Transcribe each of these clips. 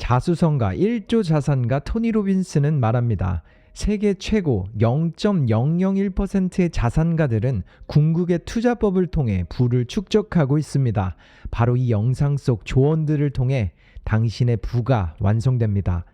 자수성가 1조 자산가 토니 로빈스는 말합니다. 세계 최고 0.001%의 자산가들은 궁극의 투자법을 통해 부를 축적하고 있습니다. 바로 이 영상 속 조언들을 통해 당신의 부가 완성됩니다.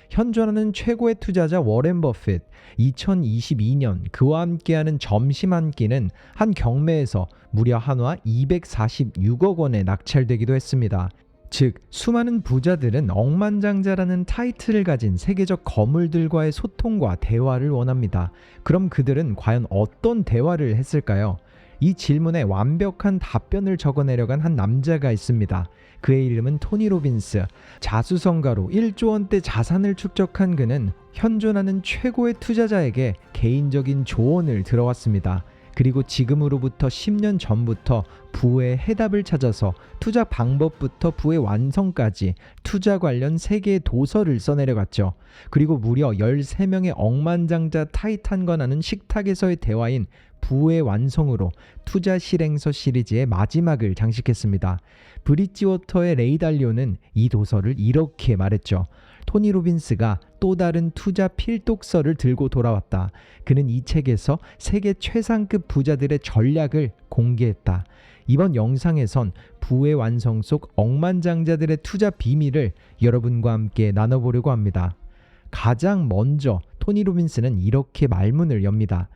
현존하는 최고의 투자자 워렌 버핏, 2022년 그와 함께하는 점심 한 끼는 한 경매에서 무려 한화 246억 원에 낙찰되기도 했습니다. 즉, 수많은 부자들은 억만장자라는 타이틀을 가진 세계적 거물들과의 소통과 대화를 원합니다. 그럼 그들은 과연 어떤 대화를 했을까요? 이 질문에 완벽한 답변을 적어내려간 한 남자가 있습니다. 그의 이름은 토니 로빈스. 자수성가로 1조 원대 자산을 축적한 그는 현존하는 최고의 투자자에게 개인적인 조언을 들어왔습니다. 그리고 지금으로부터 10년 전부터 부의 해답을 찾아서 투자 방법부터 부의 완성까지 투자 관련 3개의 도서를 써내려갔죠. 그리고 무려 13명의 억만장자 타이탄과 나눈 식탁에서의 대화인 부의 완성으로 투자 실행서 시리즈의 마지막을 장식했습니다. 브릿지워터의 레이 달리오는 이 도서를 이렇게 말했죠. 토니 로빈스가 또 다른 투자 필독서를 들고 돌아왔다. 그는 이 책에서 세계 최상급 부자들의 전략을 공개했다. 이번 영상에선 부의 완성 속 억만장자들의 투자 비밀을 여러분과 함께 나눠보려고 합니다. 가장 먼저 토니 로빈스는 이렇게 말문을 엽니다.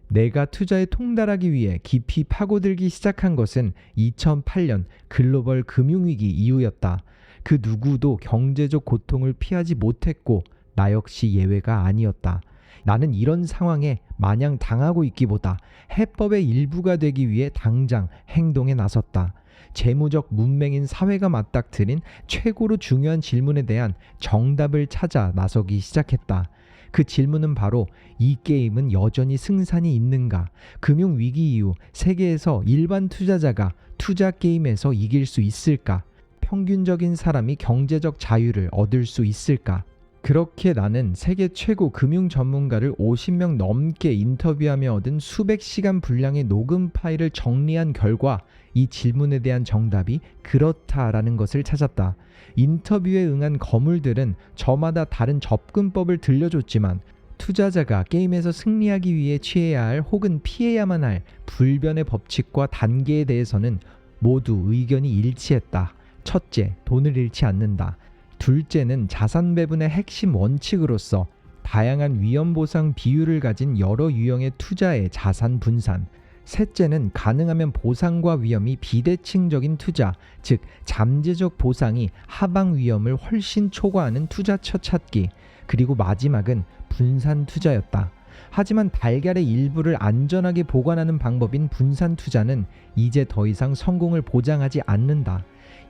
내가 투자에 통달하기 위해 깊이 파고들기 시작한 것은 2008년 글로벌 금융위기 이후였다. 그 누구도 경제적 고통을 피하지 못했고 나 역시 예외가 아니었다. 나는 이런 상황에 마냥 당하고 있기보다 해법의 일부가 되기 위해 당장 행동에 나섰다. 재무적 문맹인 사회가 맞닥뜨린 최고로 중요한 질문에 대한 정답을 찾아 나서기 시작했다. 그 질문은 바로 이 게임은 여전히 승산이 있는가? 금융위기 이후 세계에서 일반 투자자가 투자 게임에서 이길 수 있을까? 평균적인 사람이 경제적 자유를 얻을 수 있을까? 그렇게 나는 세계 최고 금융 전문가를 50명 넘게 인터뷰하며 얻은 수백 시간 분량의 녹음 파일을 정리한 결과 이 질문에 대한 정답이 그렇다라는 것을 찾았다. 인터뷰에 응한 거물들은 저마다 다른 접근법을 들려줬지만 투자자가 게임에서 승리하기 위해 취해야 할 혹은 피해야만 할 불변의 법칙과 단계에 대해서는 모두 의견이 일치했다. 첫째, 돈을 잃지 않는다. 둘째는 자산 배분의 핵심 원칙으로서 다양한 위험 보상 비율을 가진 여러 유형의 투자의 자산 분산. 셋째는 가능하면 보상과 위험이 비대칭적인 투자, 즉 잠재적 보상이 하방 위험을 훨씬 초과하는 투자처 찾기. 그리고 마지막은 분산 투자였다. 하지만 달걀의 일부를 안전하게 보관하는 방법인 분산 투자는 이제 더 이상 성공을 보장하지 않는다.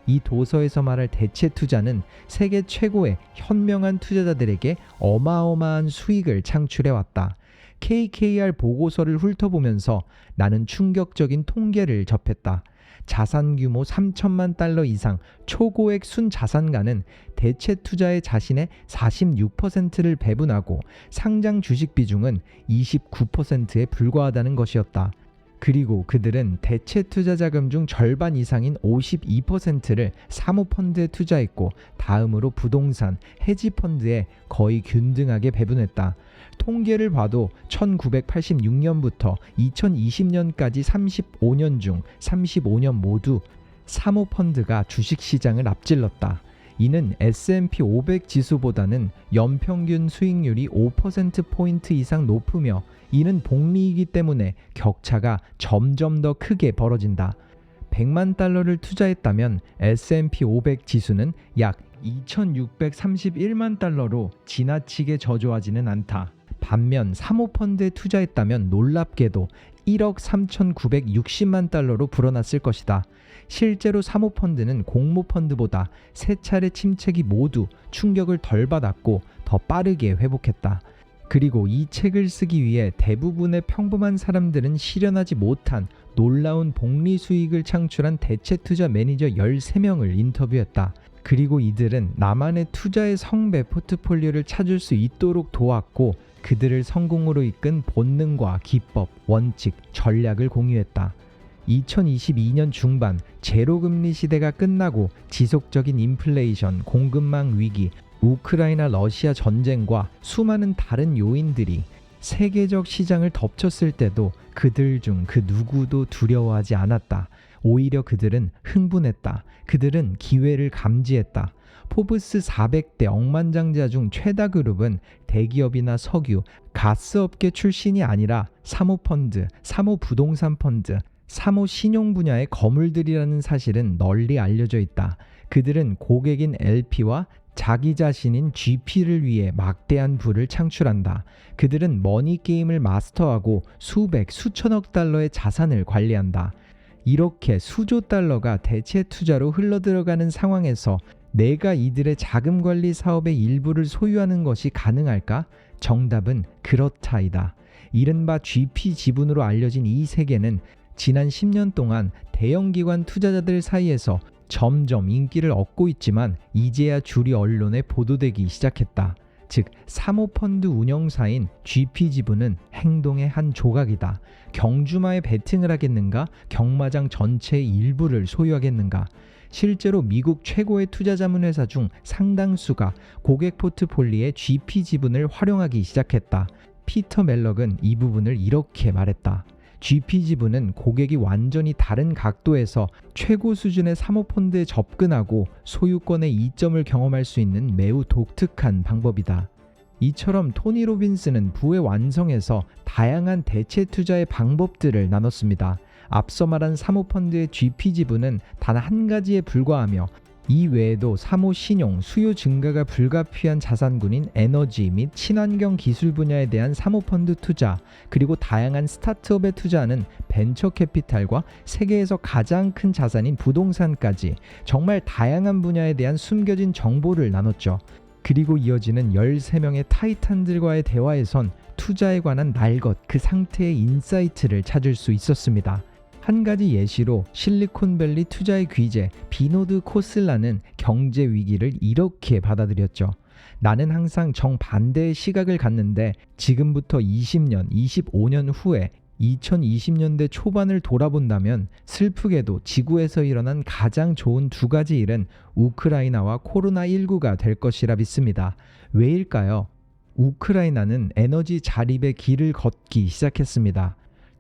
이 도서에서 말할 대체 투자는 세계 최고의 현명한 투자자들에게 어마어마한 수익을 창출해왔다. KKR 보고서를 훑어보면서 나는 충격적인 통계를 접했다. 자산 규모 3천만 달러 이상 초고액 순자산가는 대체 투자에 자신의 46%를 배분하고 상장 주식 비중은 29%에 불과하다는 것이었다. 그리고 그들은 대체 투자 자금 중 절반 이상인 52%를 사모펀드에 투자했고 다음으로 부동산, 헤지펀드에 거의 균등하게 배분했다. 통계를 봐도 1986년부터 2020년까지 35년 중 35년 모두 사모펀드가 주식시장을 앞질렀다. 이는 S&P 500 지수보다는 연평균 수익률이 5%포인트 이상 높으며 이는 복리이기 때문에 격차가 점점 더 크게 벌어진다. 100만 달러를 투자했다면 S&P 500 지수는 약 2631만 달러로 지나치게 저조하지는 않다. 반면 사모펀드에 투자했다면 놀랍게도 1억 3,960만 달러로 불어났을 것이다. 실제로 사모펀드는 공모펀드보다 3차례 침체기 모두 충격을 덜 받았고 더 빠르게 회복했다. 그리고 이 책을 쓰기 위해 대부분의 평범한 사람들은 실현하지 못한 놀라운 복리 수익을 창출한 대체 투자 매니저 13명을 인터뷰했다. 그리고 이들은 나만의 투자의 성배 포트폴리오를 찾을 수 있도록 도왔고 그들을 성공으로 이끈 본능과 기법, 원칙, 전략을 공유했다. 2022년 중반 제로금리 시대가 끝나고 지속적인 인플레이션, 공급망 위기, 우크라이나 러시아 전쟁과 수많은 다른 요인들이 세계적 시장을 덮쳤을 때도 그들 중 그 누구도 두려워하지 않았다. 오히려 그들은 흥분했다. 그들은 기회를 감지했다. 포브스 400대 억만장자 중 최다 그룹은 대기업이나 석유, 가스업계 출신이 아니라 사모펀드, 사모부동산 펀드, 사모신용 분야의 거물들이라는 사실은 널리 알려져 있다. 그들은 고객인 LP와 자기 자신인 GP를 위해 막대한 부를 창출한다. 그들은 머니게임을 마스터하고 수백, 수천억 달러의 자산을 관리한다. 이렇게 수조 달러가 대체 투자로 흘러들어가는 상황에서 내가 이들의 자금 관리 사업의 일부를 소유하는 것이 가능할까? 정답은 그렇다이다. 이른바 GP 지분으로 알려진 이 세계는 지난 10년 동안 대형기관 투자자들 사이에서 점점 인기를 얻고 있지만 이제야 주류 언론에 보도되기 시작했다. 즉 사모펀드 운영사인 GP 지분은 행동의 한 조각이다. 경주마에 베팅을 하겠는가? 경마장 전체의 일부를 소유하겠는가? 실제로 미국 최고의 투자 자문 회사 중 상당수가 고객 포트폴리오에 GP 지분을 활용하기 시작했다. 피터 멜럭은 이 부분을 이렇게 말했다. GP 지분은 고객이 완전히 다른 각도에서 최고 수준의 사모펀드에 접근하고 소유권의 이점을 경험할 수 있는 매우 독특한 방법이다. 이처럼 토니 로빈스는 부의 완성에서 다양한 대체 투자의 방법들을 나눴습니다. 앞서 말한 사모펀드의 GP 지분은 단 한 가지에 불과하며 이 외에도 사모신용, 수요 증가가 불가피한 자산군인 에너지 및 친환경 기술 분야에 대한 사모펀드 투자, 그리고 다양한 스타트업에 투자하는 벤처 캐피탈과 세계에서 가장 큰 자산인 부동산까지 정말 다양한 분야에 대한 숨겨진 정보를 나눴죠. 그리고 이어지는 13명의 타이탄들과의 대화에선 투자에 관한 날것, 그 상태의 인사이트를 찾을 수 있었습니다. 한 가지 예시로 실리콘밸리 투자의 귀재 비노드 코슬라는 경제 위기를 이렇게 받아들였죠. 나는 항상 정반대의 시각을 갖는데 지금부터 20년, 25년 후에 2020년대 초반을 돌아본다면 슬프게도 지구에서 일어난 가장 좋은 두 가지 일은 우크라이나와 코로나19가 될 것이라 믿습니다. 왜일까요? 우크라이나는 에너지 자립의 길을 걷기 시작했습니다.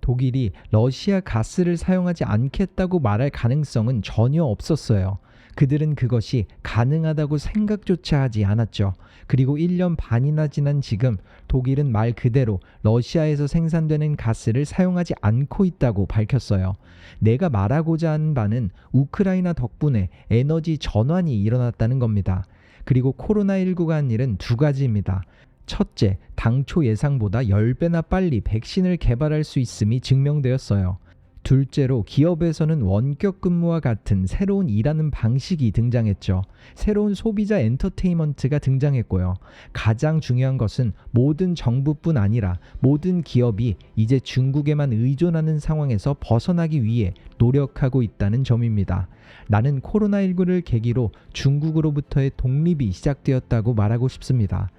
독일이 러시아 가스를 사용하지 않겠다고 말할 가능성은 전혀 없었어요. 그들은 그것이 가능하다고 생각조차 하지 않았죠. 그리고 1년 반이나 지난 지금 독일은 말 그대로 러시아에서 생산되는 가스를 사용하지 않고 있다고 밝혔어요. 내가 말하고자 하는 바는 우크라이나 덕분에 에너지 전환이 일어났다는 겁니다. 그리고 코로나19가 한 일은 두 가지입니다. 첫째, 당초 예상보다 10배나 빨리 백신을 개발할 수 있음이 증명되었어요. 둘째로 기업에서는 원격 근무와 같은 새로운 일하는 방식이 등장했죠. 새로운 소비자 엔터테인먼트가 등장했고요. 가장 중요한 것은 모든 정부뿐 아니라 모든 기업이 이제 중국에만 의존하는 상황에서 벗어나기 위해 노력하고 있다는 점입니다. 나는 코로나19를 계기로 중국으로부터의 독립이 시작되었다고 말하고 싶습니다.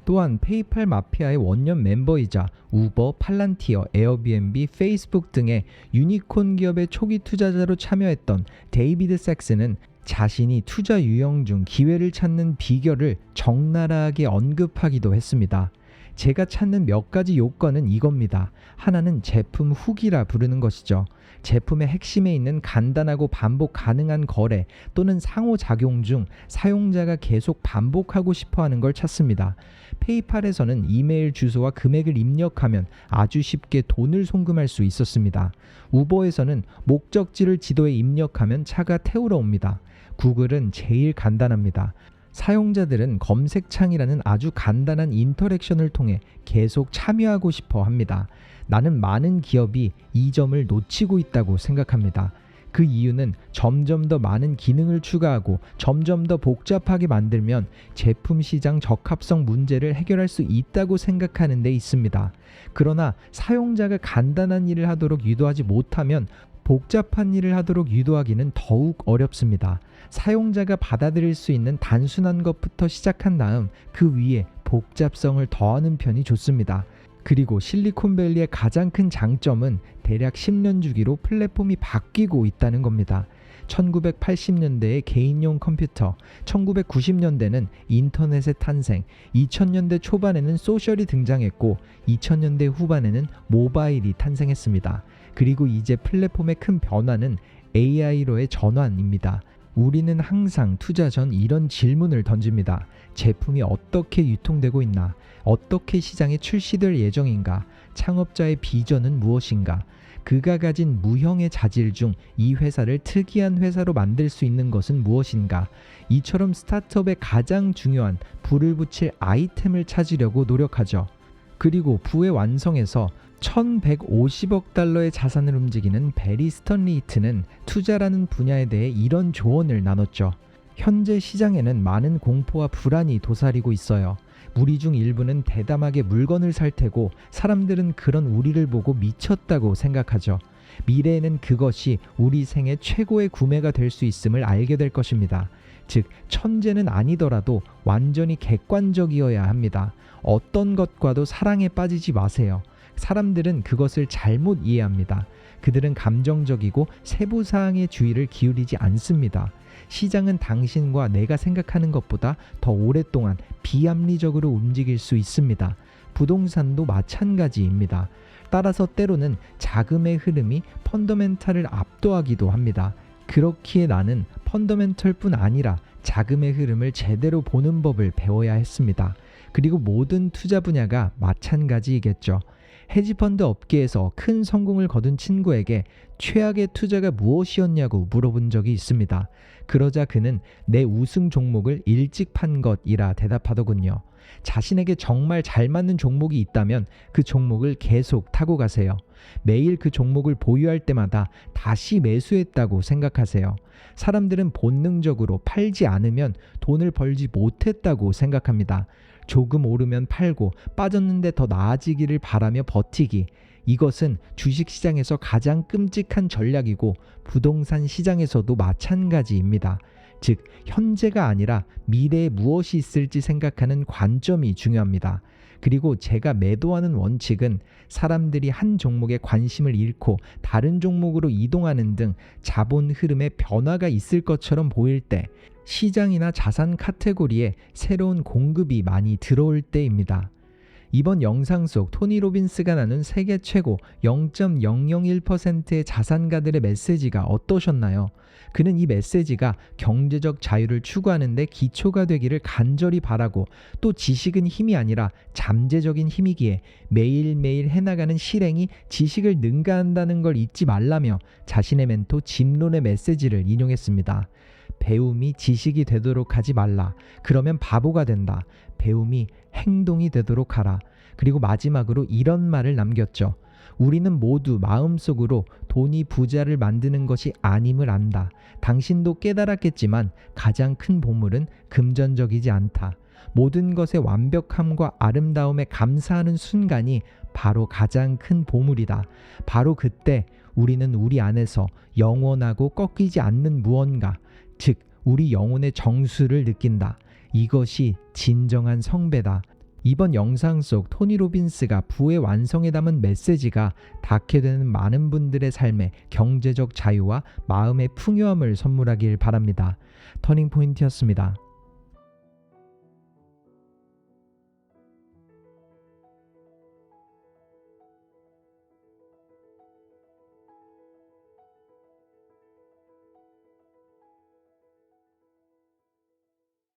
또한 페이팔 마피아의 원년 멤버이자 우버, 팔란티어, 에어비앤비, 페이스북 등의 유니콘 기업의 초기 투자자로 참여했던 데이비드 섹스는 자신이 투자 유형 중 기회를 찾는 비결을 적나라하게 언급하기도 했습니다. 제가 찾는 몇 가지 요건은 이겁니다. 하나는 제품 후기라 부르는 것이죠. 제품의 핵심에 있는 간단하고 반복 가능한 거래 또는 상호작용 중 사용자가 계속 반복하고 싶어하는 걸 찾습니다. 페이팔에서는 이메일 주소와 금액을 입력하면 아주 쉽게 돈을 송금할 수 있었습니다. 우버에서는 목적지를 지도에 입력하면 차가 태우러 옵니다. 구글은 제일 간단합니다. 사용자들은 검색창이라는 아주 간단한 인터랙션을 통해 계속 참여하고 싶어 합니다. 나는 많은 기업이 이 점을 놓치고 있다고 생각합니다. 그 이유는 점점 더 많은 기능을 추가하고 점점 더 복잡하게 만들면 제품 시장 적합성 문제를 해결할 수 있다고 생각하는 데 있습니다. 그러나 사용자가 간단한 일을 하도록 유도하지 못하면 복잡한 일을 하도록 유도하기는 더욱 어렵습니다. 사용자가 받아들일 수 있는 단순한 것부터 시작한 다음 그 위에 복잡성을 더하는 편이 좋습니다. 그리고 실리콘밸리의 가장 큰 장점은 대략 10년 주기로 플랫폼이 바뀌고 있다는 겁니다. 1980년대의 개인용 컴퓨터, 1990년대는 인터넷의 탄생, 2000년대 초반에는 소셜이 등장했고 2000년대 후반에는 모바일이 탄생했습니다. 그리고 이제 플랫폼의 큰 변화는 AI로의 전환입니다. 우리는 항상 투자 전 이런 질문을 던집니다. 제품이 어떻게 유통되고 있나? 어떻게 시장에 출시될 예정인가? 창업자의 비전은 무엇인가? 그가 가진 무형의 자질 중 이 회사를 특이한 회사로 만들 수 있는 것은 무엇인가? 이처럼 스타트업의 가장 중요한 불을 붙일 아이템을 찾으려고 노력하죠. 그리고 부의 완성에서 1150억 달러의 자산을 움직이는 베리 스턴리히트는 투자라는 분야에 대해 이런 조언을 나눴죠. 현재 시장에는 많은 공포와 불안이 도사리고 있어요. 우리 중 일부는 대담하게 물건을 살 테고 사람들은 그런 우리를 보고 미쳤다고 생각하죠. 미래에는 그것이 우리 생애 최고의 구매가 될 수 있음을 알게 될 것입니다. 즉, 천재는 아니더라도 완전히 객관적이어야 합니다. 어떤 것과도 사랑에 빠지지 마세요. 사람들은 그것을 잘못 이해합니다. 그들은 감정적이고 세부사항에 주의를 기울이지 않습니다. 시장은 당신과 내가 생각하는 것보다 더 오랫동안 비합리적으로 움직일 수 있습니다. 부동산도 마찬가지입니다. 따라서 때로는 자금의 흐름이 펀더멘탈을 압도하기도 합니다. 그렇기에 나는 펀더멘털뿐 아니라 자금의 흐름을 제대로 보는 법을 배워야 했습니다. 그리고 모든 투자 분야가 마찬가지이겠죠. 헤지펀드 업계에서 큰 성공을 거둔 친구에게 최악의 투자가 무엇이었냐고 물어본 적이 있습니다. 그러자 그는 내 우승 종목을 일찍 판 것이라 대답하더군요. 자신에게 정말 잘 맞는 종목이 있다면 그 종목을 계속 타고 가세요. 매일 그 종목을 보유할 때마다 다시 매수했다고 생각하세요. 사람들은 본능적으로 팔지 않으면 돈을 벌지 못했다고 생각합니다. 조금 오르면 팔고 빠졌는데 더 나아지기를 바라며 버티기. 이것은 주식시장에서 가장 끔찍한 전략이고 부동산 시장에서도 마찬가지입니다. 즉, 현재가 아니라 미래에 무엇이 있을지 생각하는 관점이 중요합니다. 그리고 제가 매도하는 원칙은 사람들이 한 종목에 관심을 잃고 다른 종목으로 이동하는 등 자본 흐름에 변화가 있을 것처럼 보일 때, 시장이나 자산 카테고리에 새로운 공급이 많이 들어올 때입니다. 이번 영상 속 토니 로빈스가 나눈 세계 최고 0.001%의 자산가들의 메시지가 어떠셨나요? 그는 이 메시지가 경제적 자유를 추구하는 데 기초가 되기를 간절히 바라고, 또 지식은 힘이 아니라 잠재적인 힘이기에 매일매일 해나가는 실행이 지식을 능가한다는 걸 잊지 말라며 자신의 멘토 짐 론의 메시지를 인용했습니다. 배움이 지식이 되도록 하지 말라. 그러면 바보가 된다. 배움이 행동이 되도록 하라. 그리고 마지막으로 이런 말을 남겼죠. 우리는 모두 마음속으로 돈이 부자를 만드는 것이 아님을 안다. 당신도 깨달았겠지만 가장 큰 보물은 금전적이지 않다. 모든 것의 완벽함과 아름다움에 감사하는 순간이 바로 가장 큰 보물이다. 바로 그때 우리는 우리 안에서 영원하고 꺾이지 않는 무언가, 즉 우리 영혼의 정수를 느낀다. 이것이 진정한 성배다. 이번 영상 속 토니 로빈스가 부의 완성에 담은 메시지가 닿게 되는 많은 분들의 삶에 경제적 자유와 마음의 풍요함을 선물하길 바랍니다. 터닝포인트였습니다.